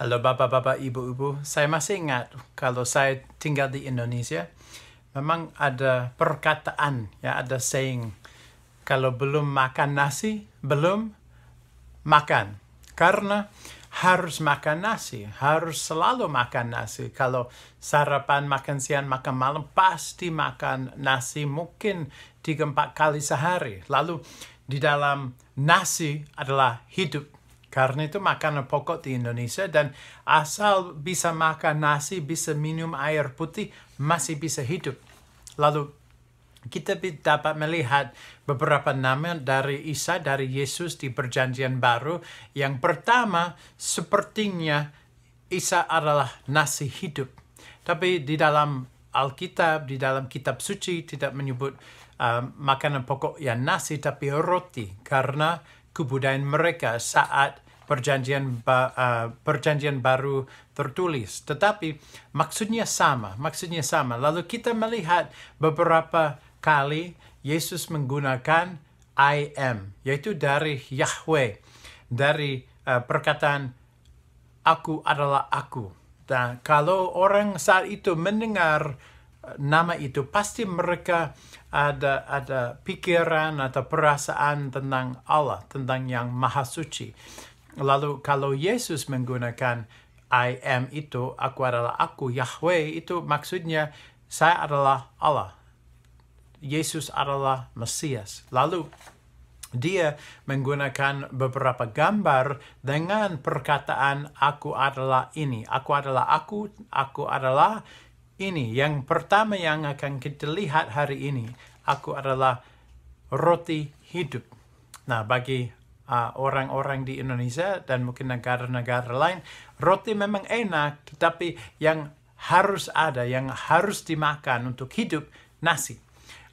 Halo bapak-bapak, ibu-ibu, saya masih ingat kalau saya tinggal di Indonesia, memang ada perkataan, ya ada saying, kalau belum makan nasi, belum makan. Karena harus makan nasi, harus selalu makan nasi. Kalau sarapan, makan siang, makan malam, pasti makan nasi mungkin 3-4 kali sehari. Lalu di dalam nasi adalah hidup. Karena itu makanan pokok di Indonesia dan asal bisa makan nasi, bisa minum air putih, masih bisa hidup. Lalu kita dapat melihat beberapa nama dari Isa, dari Yesus di Perjanjian Baru. Yang pertama, sepertinya Isa adalah nasi hidup. Tapi di dalam Alkitab, di dalam kitab suci tidak menyebut makanan pokok yang nasi, tapi roti. Karena kebudayaan mereka saat perjanjian baru tertulis. Tetapi maksudnya sama. Lalu kita melihat beberapa kali Yesus menggunakan I am, yaitu dari Yahweh, dari perkataan aku adalah aku. Dan kalau orang saat itu mendengar nama itu, pasti mereka ada pikiran atau perasaan tentang Allah, tentang yang Maha Suci. Lalu kalau Yesus menggunakan I am itu, aku adalah aku, Yahweh, itu maksudnya saya adalah Allah. Yesus adalah Mesias. Lalu dia menggunakan beberapa gambar dengan perkataan aku adalah ini, aku adalah aku adalah ini. Yang pertama yang akan kita lihat hari ini, aku adalah roti hidup. Nah, bagi orang-orang di Indonesia dan mungkin negara-negara lain, roti memang enak, tetapi yang harus ada, yang harus dimakan untuk hidup, nasi.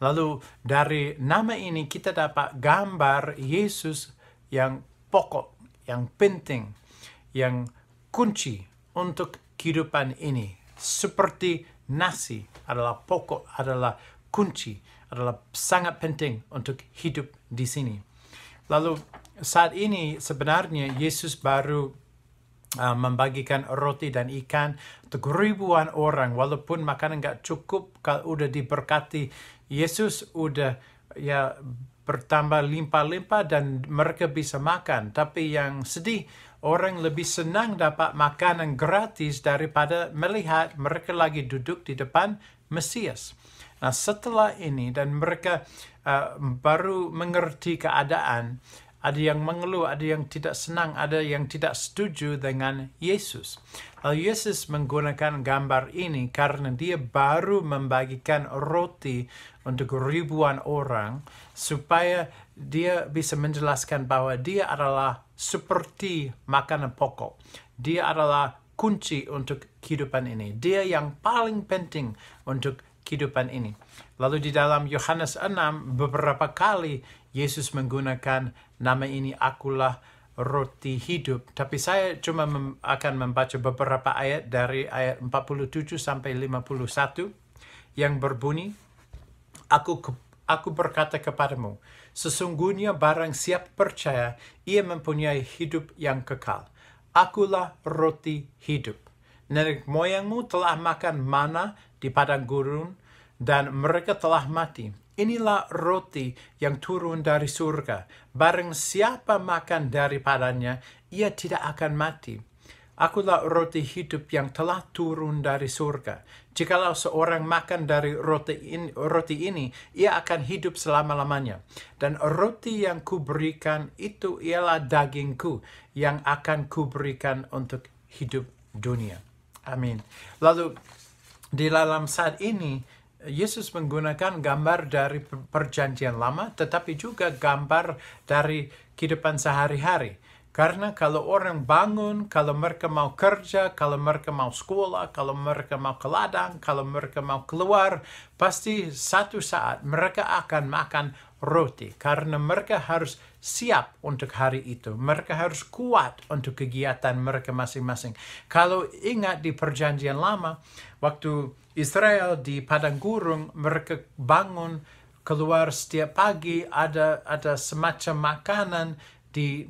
Lalu dari nama ini kita dapat gambar Yesus yang pokok, yang penting, yang kunci untuk kehidupan ini. Seperti nasi adalah pokok, adalah kunci, adalah sangat penting untuk hidup di sini. Lalu saat ini sebenarnya Yesus baru membagikan roti dan ikan untuk ribuan orang. Walaupun makanan nggak cukup, kalau udah diberkati, Yesus udah ya bertambah limpah-limpah dan mereka bisa makan. Tapi yang sedih, orang lebih senang dapat makanan gratis daripada melihat mereka lagi duduk di depan Mesias. Nah, setelah ini dan mereka baru mengerti keadaan, ada yang mengeluh, ada yang tidak senang, ada yang tidak setuju dengan Yesus. Lalu Yesus menggunakan gambar ini karena dia baru membagikan roti untuk ribuan orang supaya dia bisa menjelaskan bahwa dia adalah seperti makanan pokok. Dia adalah kunci untuk kehidupan ini. Dia yang paling penting untuk kehidupan ini. Lalu di dalam Yohanes 6 beberapa kali Yesus menggunakan nama ini, akulah roti hidup. Tapi saya cuma akan membaca beberapa ayat dari ayat 47 sampai 51 yang berbunyi, Aku berkata kepadamu, sesungguhnya barang siapa percaya, ia mempunyai hidup yang kekal. Akulah roti hidup. Nenek moyangmu telah makan mana di padang gurun, dan mereka telah mati. Inilah roti yang turun dari surga. Barang siapa makan daripadanya, ia tidak akan mati. Akulah roti hidup yang telah turun dari surga. Jikalau seorang makan dari roti ini, ia akan hidup selama-lamanya. Dan roti yang kuberikan itu ialah dagingku yang akan kuberikan untuk hidup dunia. Amin. Lalu di dalam saat ini, Yesus menggunakan gambar dari perjanjian lama, tetapi juga gambar dari kehidupan sehari-hari. Karena kalau orang bangun, kalau mereka mau kerja, kalau mereka mau sekolah, kalau mereka mau ke ladang, kalau mereka mau keluar, pasti satu saat mereka akan makan roti. Karena mereka harus siap untuk hari itu. Mereka harus kuat untuk kegiatan mereka masing-masing. Kalau ingat di perjanjian lama, waktu Israel di padang gurun, mereka bangun, keluar setiap pagi, ada semacam makanan di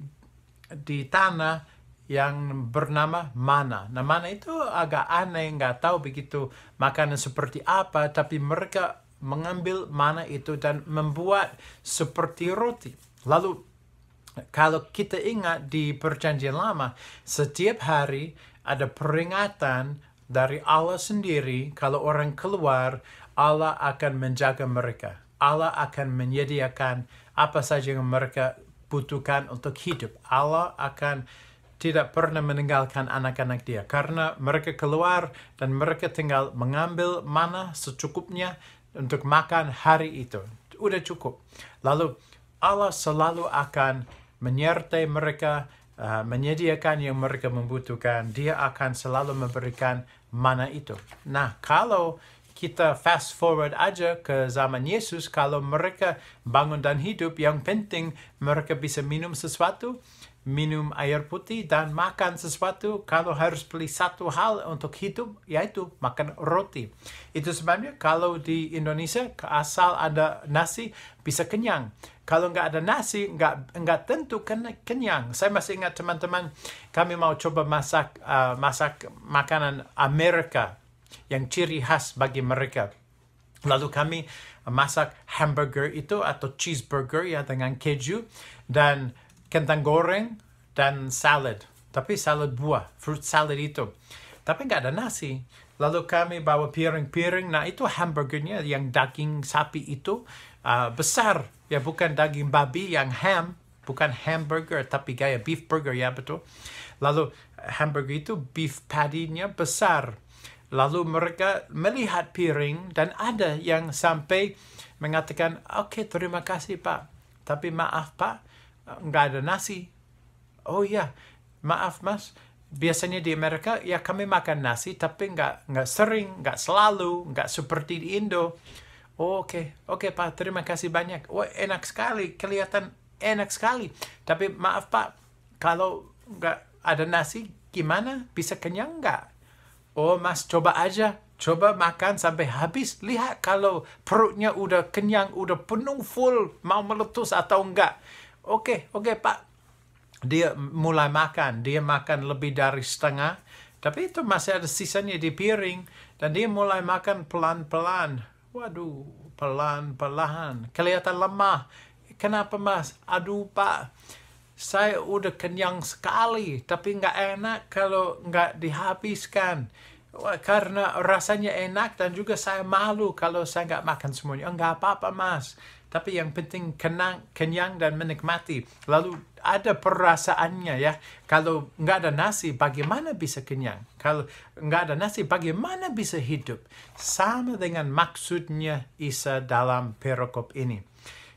tanah yang bernama mana. Nah, mana itu agak aneh, nggak tahu begitu makanan seperti apa, tapi mereka mengambil mana itu dan membuat seperti roti. Lalu, kalau kita ingat di Perjanjian Lama, setiap hari ada peringatan dari Allah sendiri, kalau orang keluar, Allah akan menjaga mereka. Allah akan menyediakan apa saja yang mereka butuhkan untuk hidup. Allah akan tidak pernah meninggalkan anak-anak dia, karena mereka keluar dan mereka tinggal mengambil mana secukupnya untuk makan hari itu. Udah cukup. Lalu Allah selalu akan menyertai mereka, menyediakan yang mereka membutuhkan. Dia akan selalu memberikan mana itu. Nah, kalau kita fast forward aja ke zaman Yesus, kalau mereka bangun dan hidup, yang penting mereka bisa minum sesuatu, minum air putih dan makan sesuatu. Kalau harus beli satu hal untuk hidup, yaitu makan roti. Itu sebabnya kalau di Indonesia asal ada nasi bisa kenyang. Kalau nggak ada nasi, nggak tentu kenyang. Saya masih ingat teman-teman, kami mau coba masak makanan Amerika yang ciri khas bagi mereka. Lalu kami masak hamburger itu atau cheeseburger ya dengan keju dan kentang goreng dan salad. Tapi salad buah, fruit salad itu. Tapi nggak ada nasi. Lalu kami bawa piring-piring. Nah, itu hamburgernya yang daging sapi itu besar. Ya, bukan daging babi yang ham. Bukan hamburger, tapi gaya beef burger, ya betul. Lalu hamburger itu beef patty-nya besar. Lalu mereka melihat piring dan ada yang sampai mengatakan, oke, terima kasih Pak. Tapi maaf Pak, nggak ada nasi. Oh iya, maaf Mas. Biasanya di Amerika, ya kami makan nasi, tapi nggak sering, nggak selalu, nggak seperti di Indo. Oh, oke Pak, terima kasih banyak. Wah, enak sekali, kelihatan enak sekali. Tapi maaf Pak, kalau nggak ada nasi, gimana? Bisa kenyang nggak? Oh Mas, coba aja. Coba makan sampai habis. Lihat kalau perutnya udah kenyang, udah penuh full, mau meletus atau enggak. Oke Pak. Dia mulai makan. Dia makan lebih dari setengah. Tapi itu masih ada sisanya di piring. Dan dia mulai makan pelan-pelan. Waduh, pelan-pelan. Kelihatan lemah. Kenapa Mas? Aduh Pak, saya udah kenyang sekali, tapi nggak enak kalau nggak dihabiskan. Karena rasanya enak dan juga saya malu kalau saya nggak makan semuanya. Nggak apa-apa Mas, tapi yang penting kenyang dan menikmati. Lalu ada perasaannya ya. Kalau nggak ada nasi, bagaimana bisa kenyang? Kalau nggak ada nasi, bagaimana bisa hidup? Sama dengan maksudnya Isa dalam perikop ini.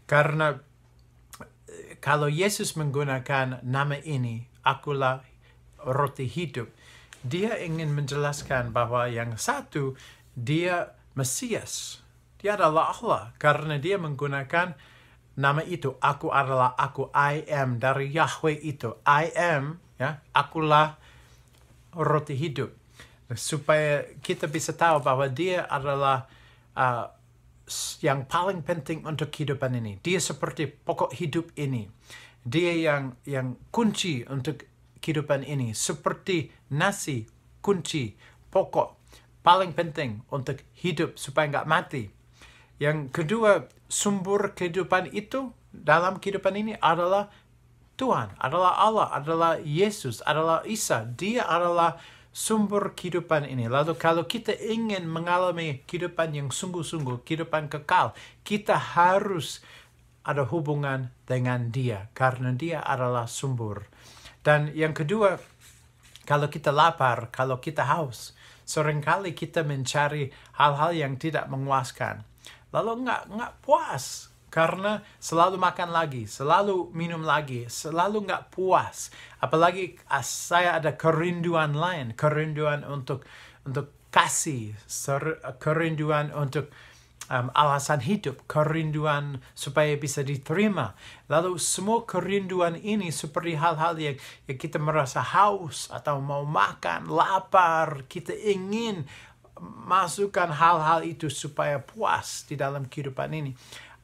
Karena kalau Yesus menggunakan nama ini, akulah roti hidup, dia ingin menjelaskan bahwa yang satu, dia Mesias. Dia adalah Allah. Karena dia menggunakan nama itu. Aku adalah aku, I am, dari Yahweh itu. I am, ya, akulah roti hidup. Supaya kita bisa tahu bahwa dia adalah yang paling penting untuk kehidupan ini. Dia seperti pokok hidup ini. Dia yang kunci untuk kehidupan ini. Seperti nasi, kunci, pokok, paling penting untuk hidup supaya nggak mati. Yang kedua, sumber kehidupan itu dalam kehidupan ini adalah Tuhan, adalah Allah, adalah Yesus, adalah Isa. Dia adalah sumber kehidupan ini. Lalu kalau kita ingin mengalami kehidupan yang sungguh-sungguh, kehidupan kekal, kita harus ada hubungan dengan dia. Karena dia adalah sumber. Dan yang kedua, kalau kita lapar, kalau kita haus, seringkali kita mencari hal-hal yang tidak memuaskan. Lalu nggak puas. Karena selalu makan lagi, selalu minum lagi, selalu nggak puas. Apalagi saya ada kerinduan lain, kerinduan untuk kasih, kerinduan untuk alasan hidup, kerinduan supaya bisa diterima. Lalu semua kerinduan ini seperti hal-hal yang kita merasa haus atau mau makan, lapar, kita ingin masukkan hal-hal itu supaya puas di dalam kehidupan ini.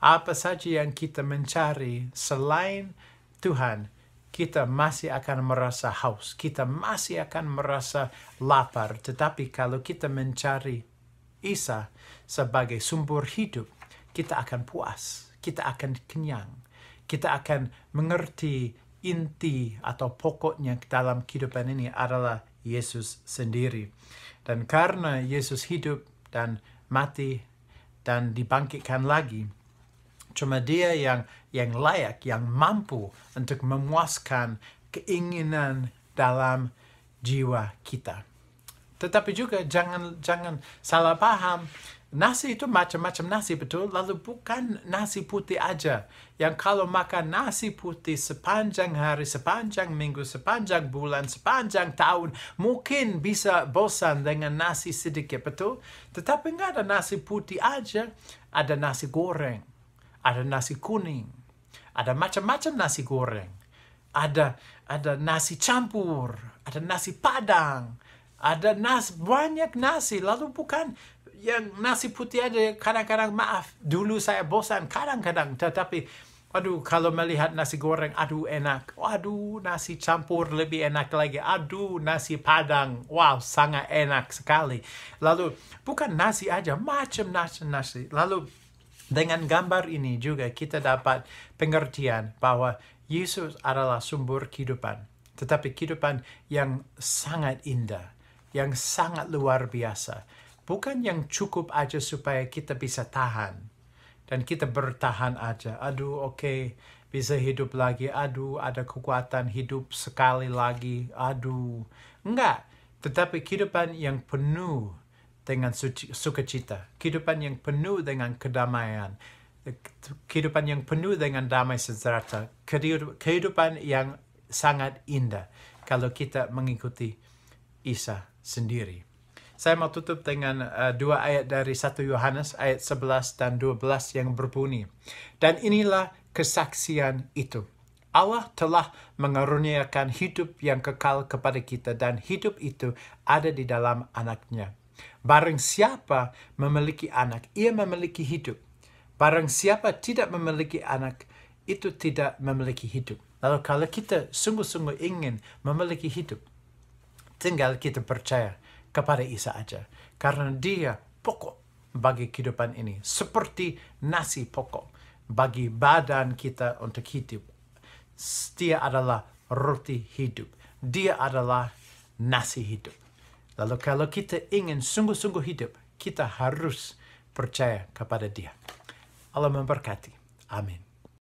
Apa saja yang kita mencari selain Tuhan, kita masih akan merasa haus, kita masih akan merasa lapar. Tetapi kalau kita mencari Isa sebagai sumber hidup, kita akan puas, kita akan kenyang, kita akan mengerti inti atau pokoknya dalam kehidupan ini adalah Yesus sendiri. Dan karena Yesus hidup dan mati dan dibangkitkan lagi, cuma Dia yang layak, yang mampu untuk memuaskan keinginan dalam jiwa kita. Tetapi juga jangan salah paham. Nasi itu macam-macam nasi, betul? Lalu bukan nasi putih aja. Yang kalau makan nasi putih sepanjang hari, sepanjang minggu, sepanjang bulan, sepanjang tahun, mungkin bisa bosan dengan nasi sedikit, betul? Tetapi nggak ada nasi putih aja. Ada nasi goreng, ada nasi kuning, ada macam-macam nasi goreng. Ada nasi campur, ada nasi padang, ada banyak nasi. Lalu bukan yang nasi putih aja. Kadang-kadang, maaf, dulu saya bosan kadang-kadang. Tetapi, aduh, kalau melihat nasi goreng, aduh enak. Aduh, nasi campur lebih enak lagi. Aduh, nasi padang, wow, sangat enak sekali. Lalu, bukan nasi aja, macam-macam nasi. Lalu, dengan gambar ini juga kita dapat pengertian bahwa Yesus adalah sumber kehidupan. Tetapi kehidupan yang sangat indah, yang sangat luar biasa. Bukan yang cukup aja supaya kita bisa tahan. Dan kita bertahan aja. Aduh, oke, bisa hidup lagi. Aduh, ada kekuatan hidup sekali lagi. Aduh, enggak. Tetapi kehidupan yang penuh dengan sukacita. Kehidupan yang penuh dengan kedamaian. Kehidupan yang penuh dengan damai sejahtera. Kehidupan yang sangat indah kalau kita mengikuti Isa sendiri. Saya mau tutup dengan dua ayat dari 1 Yohanes ayat 11 dan 12 yang berbunyi. Dan inilah kesaksian itu. Allah telah mengaruniakan hidup yang kekal kepada kita dan hidup itu ada di dalam Anaknya. Barang siapa memiliki anak, ia memiliki hidup. Barang siapa tidak memiliki anak, itu tidak memiliki hidup. Lalu kalau kita sungguh-sungguh ingin memiliki hidup, tinggal kita percaya kepada Isa aja. Karena Dia pokok bagi kehidupan ini. Seperti nasi pokok bagi badan kita untuk hidup. Dia adalah roti hidup. Dia adalah nasi hidup. Lalu kalau kita ingin sungguh-sungguh hidup, kita harus percaya kepada Dia. Allah memberkati. Amin.